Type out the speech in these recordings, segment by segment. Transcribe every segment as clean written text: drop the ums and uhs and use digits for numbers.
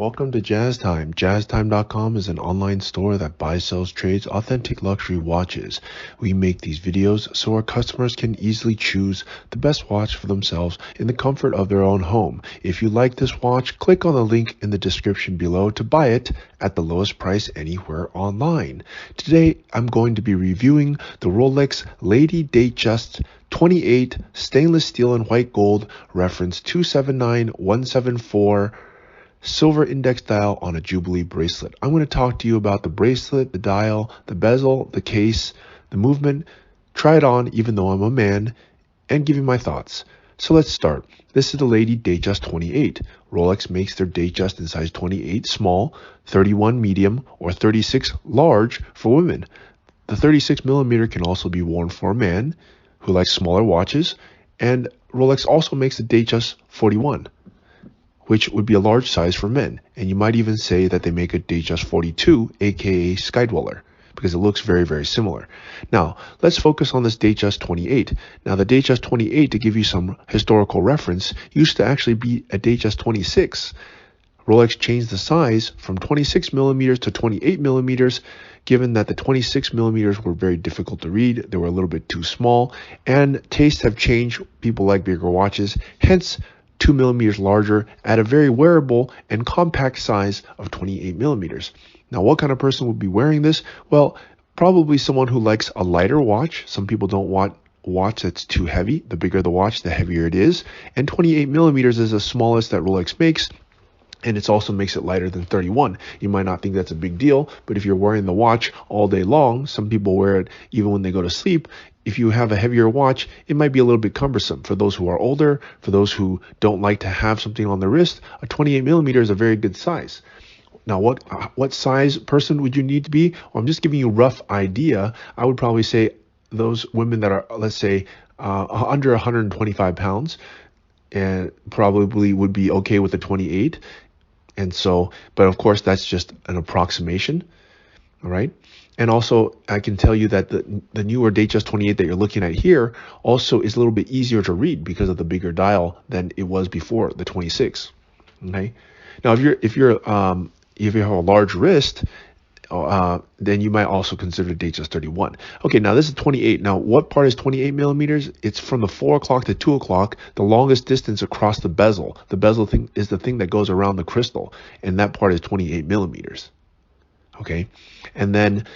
Welcome to Jazz Time. JazzTime.com is an online store that buys, sells, trades authentic luxury watches. We make these videos so our customers can easily choose the best watch for themselves in the comfort of their own home. If you like this watch, click on the link in the description below to buy it at the lowest price anywhere online. Today, I'm going to be reviewing the Rolex Lady Datejust 28 stainless steel and white gold reference 279174 silver index dial on a Jubilee bracelet. I'm going to talk to you about the bracelet, the dial, the bezel, the case, the movement, try it on even though I'm a man, and give you my thoughts. So let's start. This is the Lady Datejust 28. Rolex makes their Datejust in size 28 small, 31 medium, or 36 large for women. The 36 millimeter can also be worn for a man who likes smaller watches, and Rolex also makes the Datejust 41, which would be a large size for men. And you might even say that they make a Datejust 42, aka Skydweller, because it looks very, very similar. Now, let's focus on this Datejust 28. Now, the Datejust 28, to give you some historical reference, used to actually be a Datejust 26. Rolex changed the size from 26 millimeters to 28 millimeters, given that the 26 millimeters were very difficult to read. They were a little bit too small, and tastes have changed. People like bigger watches, hence 2 millimeters larger at a very wearable and compact size of 28 millimeters. Now, what kind of person would be wearing this? Well, probably someone who likes a lighter watch. Some people don't want a watch that's too heavy. The bigger the watch, the heavier it is. And 28 millimeters is the smallest that Rolex makes. And it also makes it lighter than 31. You might not think that's a big deal, but if you're wearing the watch all day long, some people wear it even when they go to sleep. If you have a heavier watch, it might be a little bit cumbersome. For those who are older, for those who don't like to have something on the wrist, a 28 millimeter is a very good size. Now, what size person would you need to be? Well, I'm just giving you a rough idea. I would probably say those women that are, let's say, under 125 pounds, and probably would be okay with the 28. And so, but of course, that's just an approximation. All right. And also, I can tell you that the newer Datejust 28 that you're looking at here also is a little bit easier to read because of the bigger dial than it was before the 26. Okay. Now, if you have a large wrist, then you might also consider Datejust 31. Okay, now this is 28. Now, what part is 28 millimeters? It's from the 4 o'clock to 2 o'clock, the longest distance across the bezel. The bezel thing is the thing that goes around the crystal, and that part is 28 millimeters. Okay, and then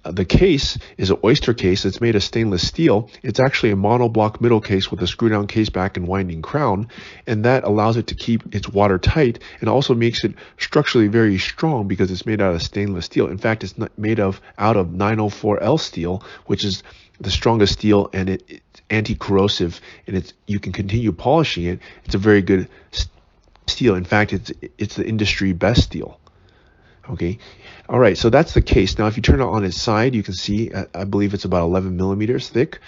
the case is an Oyster case. It's made of stainless steel. It's actually a monoblock middle case with a screw-down case back and winding crown, and that allows it to keep its watertight and also makes it structurally very strong because it's made out of stainless steel. In fact, it's not made out of 904L steel, which is the strongest steel, and it's anti-corrosive, and you can continue polishing it. It's a very good steel. In fact, it's the industry best steel. Okay. All right. So that's the case. Now, if you turn it on its side, you can see, I believe it's about 11 millimeters thick.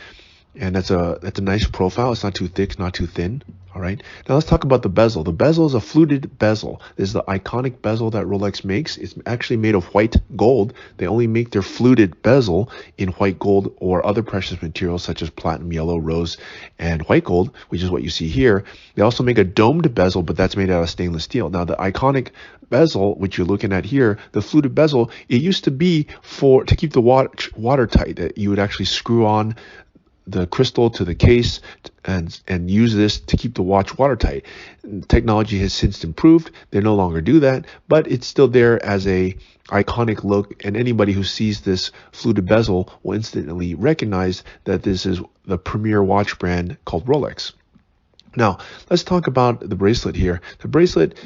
And that's a nice profile. It's not too thick, not too thin. All right. Now let's talk about the bezel. The bezel is a fluted bezel. This is the iconic bezel that Rolex makes. It's actually made of white gold. They only make their fluted bezel in white gold or other precious materials such as platinum, yellow, rose, and white gold, which is what you see here. They also make a domed bezel, but that's made out of stainless steel. Now the iconic bezel, which you're looking at here, the fluted bezel, it used to be to keep the watch watertight. You would actually screw on the crystal to the case and use this to keep the watch watertight. Technology has since improved. They no longer do that, but it's still there as a iconic look, and anybody who sees this fluted bezel will instantly recognize that this is the premier watch brand called Rolex. Now, let's talk about the bracelet here. The bracelet,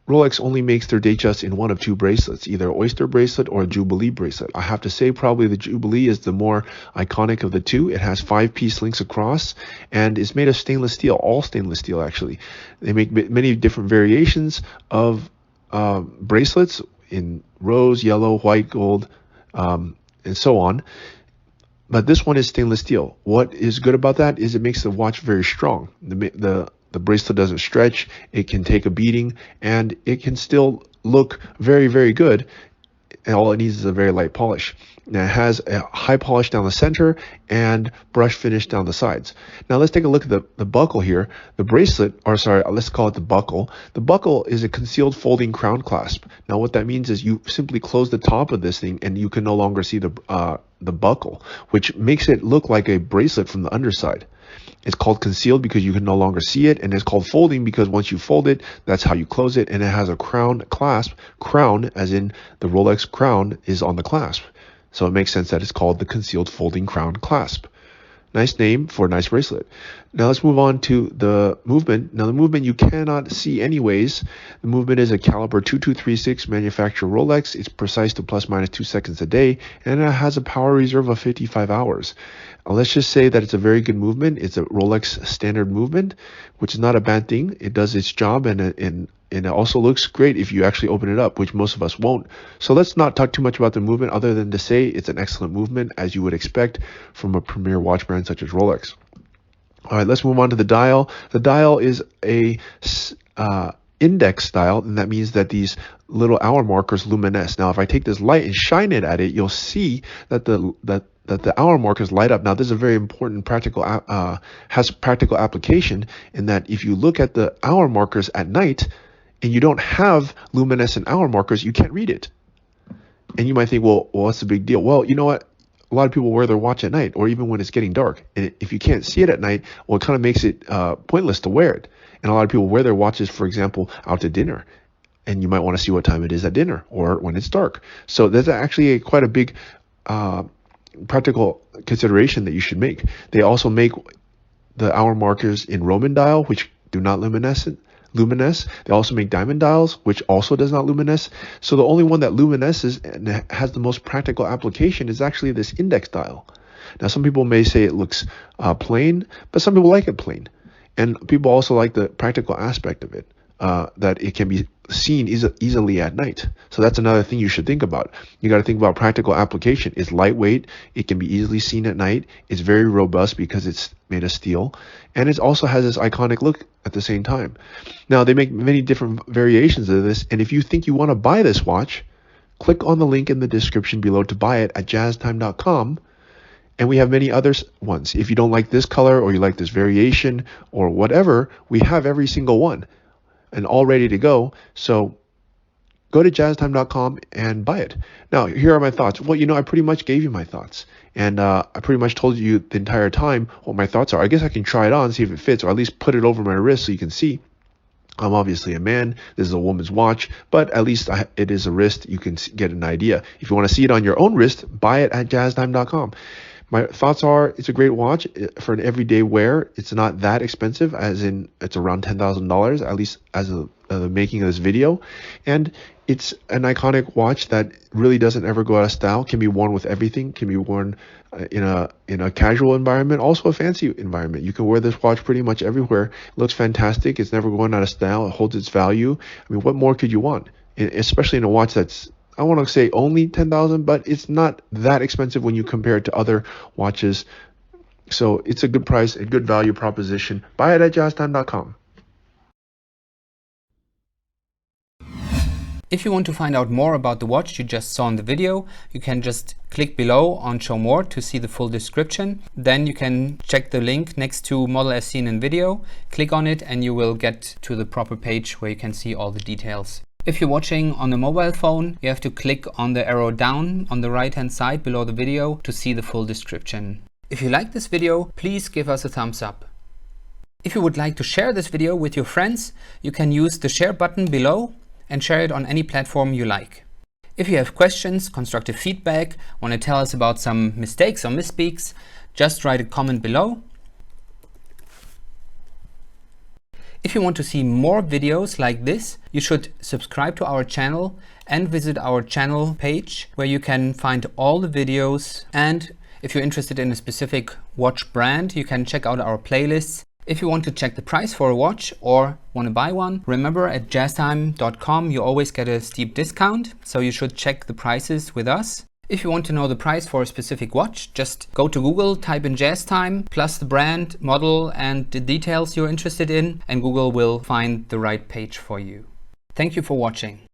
Rolex only makes their Datejust in one of two bracelets, either Oyster Bracelet or a Jubilee bracelet. I have to say probably the Jubilee is the more iconic of the two. It has 5-piece links across and is made of stainless steel, all stainless steel actually. They make many different variations of bracelets in rose, yellow, white, gold, and so on. But this one is stainless steel. What is good about that is it makes the watch very strong. The bracelet doesn't stretch, it can take a beating, and it can still look very, very good and all it needs is a very light polish. Now it has a high polish down the center and brush finish down the sides. Now let's take a look at the buckle here. The bracelet, or sorry, let's call it the buckle. The buckle is a concealed folding crown clasp. Now what that means is you simply close the top of this thing and you can no longer see the buckle, which makes it look like a bracelet from the underside. It's called concealed because you can no longer see it, and it's called folding because once you fold it, that's how you close it, and it has a crown clasp. Crown, as in the Rolex crown, is on the clasp. So it makes sense that it's called the concealed folding crown clasp. Nice name for a nice bracelet. Now let's move on to the movement. Now the movement you cannot see anyways. The movement is a caliber 2236 manufacturer Rolex. It's precise to plus minus 2 seconds a day, and it has a power reserve of 55 hours. Let's just say that it's a very good movement. It's a Rolex standard movement, which is not a bad thing. It does its job, and it also looks great if you actually open it up, which most of us won't. So let's not talk too much about the movement other than to say it's an excellent movement, as you would expect from a premier watch brand such as Rolex. All right, let's move on to the dial. The dial is a index dial, and that means that these little hour markers luminesce. Now, if I take this light and shine it at it, you'll see that the hour markers light up. Now, this is a very important has practical application in that if you look at the hour markers at night and you don't have luminescent hour markers, you can't read it. And you might think, well, what's the big deal? Well, you know what? A lot of people wear their watch at night or even when it's getting dark. And if you can't see it at night, well, it kind of makes it pointless to wear it. And a lot of people wear their watches, for example, out to dinner. And you might want to see what time it is at dinner or when it's dark. So that's actually quite a big practical consideration that you should make. They also make the hour markers in Roman dial, which do not luminesce. They also make diamond dials, which also does not luminesce. So the only one that luminesces and has the most practical application is actually this index dial. Now, some people may say it looks plain, but some people like it plain. And people also like the practical aspect of it, that it can be seen easily at night. So that's another thing you should think about. You got to think about practical application. It's lightweight. It can be easily seen at night. It's very robust because it's made of steel. And it also has this iconic look at the same time. Now, they make many different variations of this. And if you think you want to buy this watch, click on the link in the description below to buy it at jazztime.com. And we have many other ones. If you don't like this color or you like this variation or whatever, we have every single one and all ready to go. So go to jazztime.com and buy it. Now, here are my thoughts. Well, I pretty much gave you my thoughts. And I pretty much told you the entire time what my thoughts are. I guess I can try it on, see if it fits, or at least put it over my wrist so you can see. I'm obviously a man. This is a woman's watch, but at least it is a wrist. You can get an idea. If you want to see it on your own wrist, buy it at jazztime.com. My thoughts are it's a great watch for an everyday wear. It's not that expensive, as in it's around $10,000, at least as of the making of this video. And it's an iconic watch that really doesn't ever go out of style, can be worn with everything, can be worn in a casual environment, also a fancy environment. You can wear this watch pretty much everywhere. It looks fantastic. It's never going out of style. It holds its value. I mean, what more could you want? Especially in a watch that's, I want to say only $10,000, but it's not that expensive when you compare it to other watches. So it's a good price, a good value proposition. Buy it at jazztime.com. If you want to find out more about the watch you just saw in the video, you can just click below on Show More to see the full description. Then you can check the link next to Model as seen in video, click on it, and you will get to the proper page where you can see all the details. If you're watching on a mobile phone, you have to click on the arrow down on the right hand side below the video to see the full description. If you like this video, please give us a thumbs up. If you would like to share this video with your friends, you can use the share button below and share it on any platform you like. If you have questions, constructive feedback, want to tell us about some mistakes or misspeaks, just write a comment below. If you want to see more videos like this, you should subscribe to our channel and visit our channel page where you can find all the videos. And if you're interested in a specific watch brand, you can check out our playlists. If you want to check the price for a watch or want to buy one, remember at jazztime.com you always get a steep discount, so you should check the prices with us. If you want to know the price for a specific watch, just go to Google, type in JazzTime, plus the brand, model, and the details you're interested in, and Google will find the right page for you. Thank you for watching.